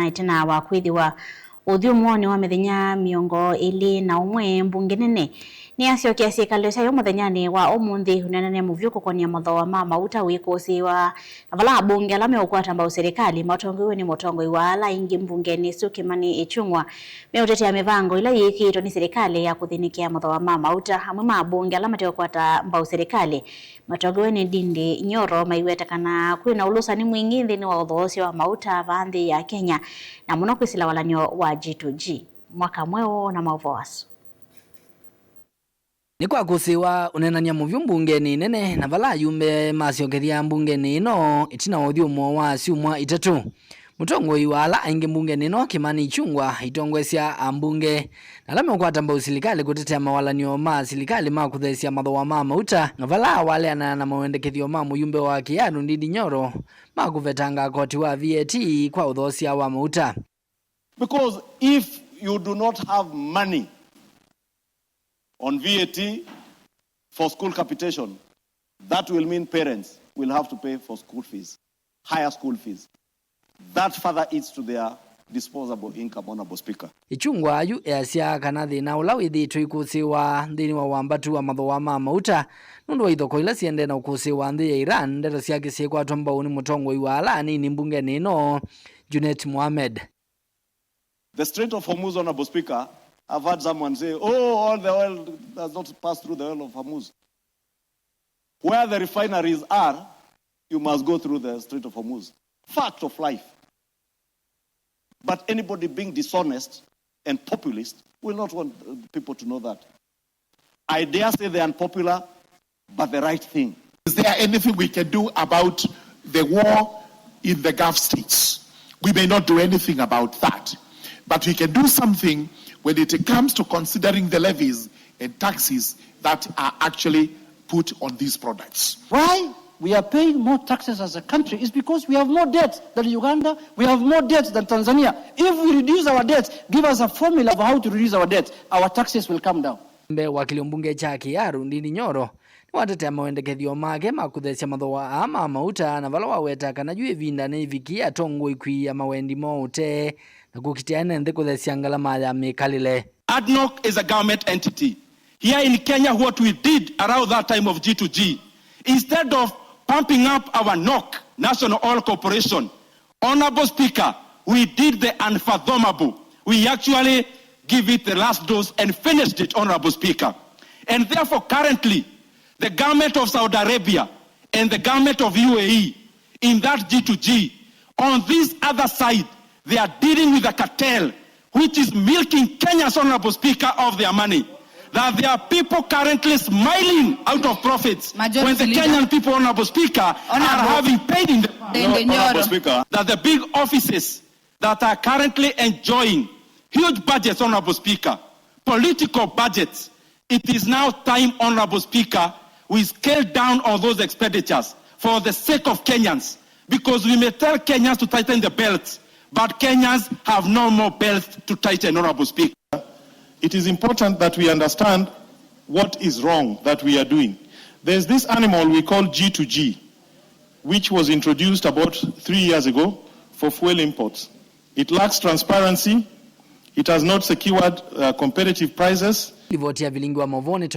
Itina wa kwithiwa uthyumuoni wa mithenya miongo ili na imwe Mbunge nene niyasyokea syikalo syayo muthenyani wa umunthi uneenania Muvyu Kukonia mathooa ma Mauta uikusiiwa vala Mbunge ala meukwata mbau selikali matongoewe ni Mutongoi vala ingi Mbungeni Kimani Ichungwa meutetea mivango ila yikitwo ni selikali ya kuthinikia mathooa ma Mauta amwe ma Mbunge ala matekwata mbau selikali matongoewe ni dindi nyoro maiwetekana kwina ulusani mwingi nthini wa uthoosi wa Mauta vanthi ya Kenya na muno kwisila walanyo wa G2G mwaka mweo na mauvoasu. Ni kukusiiwa uneenania Muvyu Mbungeni nene na vala ayumbe masyokea Mbungeni ino Itina uthyumuo wa syumwa itatu. Mutongoi wala aingi Mbungeni ino Kimani Ichungwa itongwesya Mbunge na la meukwata mbau selikali kutetea mawalanio ma selikali ma kuthesya mathooa ma Mauta na vala waleana na mawendekethio ma muyumbe wa Kiadu ndindi nyoro ma kuvetanga koti wa VAT kwa uthosya wa Mauta. Because if you do not have money on VAT for school capitation, that will mean parents will have to pay for school fees, higher school fees. That further eats to their disposable income, Honorable Speaker. Ichungwa ayu easya kana thina ula withitwo ikusiiwa nthini wa wambatu wa mathooa ma Mauta nundu wa ithoko ila siende na ukusiiwa nthi ya Iran ndeto syake syikwatwa mbau ni Mutongoi wala anini Mbungeni ino Junet Mohammed. The Strait of Hormuz, Honorable Speaker, I've heard someone say, oh, all the oil does not pass through the oil of Hormuz. Where the refineries are, you must go through the Strait of Hormuz. Fact of life. But anybody being dishonest and populist will not want people to know that. I dare say they're unpopular, but the right thing. Is there anything we can do about the war in the Gulf states? We may not do anything about that, but we can do something when it comes to considering the levies and taxes that are actually put on these products. Why we are paying more taxes as a country is because we have more debt than Uganda, we have more debt than Tanzania. If we reduce our debt, give us a formula of how to reduce our debt, our taxes will come down. Wakili Mbunge cha Kiadu ndindi nyoro ni watetea mawendekethio make makuthesya mathooa ma Mauta na vala waweta kana juu ivinda ni vikia tongo ikwiya mawendi mote na kukitiana nthi kuthesya ngalama ya mikalile. ADNOC is a government entity. Here in Kenya, what we did around that time of G2G, instead of pumping up our NOC, National Oil Corporation, Honorable Speaker, we did the unfathomable. We actually give it the last dose and finished it, Honorable Speaker. And therefore, currently, the government of Saudi Arabia and the government of UAE in that G2G, on this other side, they are dealing with a cartel which is milking Kenya's, Honorable Speaker, of their money. That there are people currently smiling out of profits when the Kenyan people, Honorable Speaker, are having paid in the Honorable Speaker, that the big offices that are currently enjoying huge budgets, Honorable Speaker, political budgets, it is now time, Honorable Speaker, we scale down on those expenditures for the sake of Kenyans, because we may tell Kenyans to tighten the belts, but Kenyans have no more belts to tighten, Honorable Speaker. It is important that we understand what is wrong that we are doing. There's this animal we call G2G, which was introduced about 3 years ago for fuel imports. It lacks transparency. It has not secured competitive prices. Livotia vilingi wa Mavoni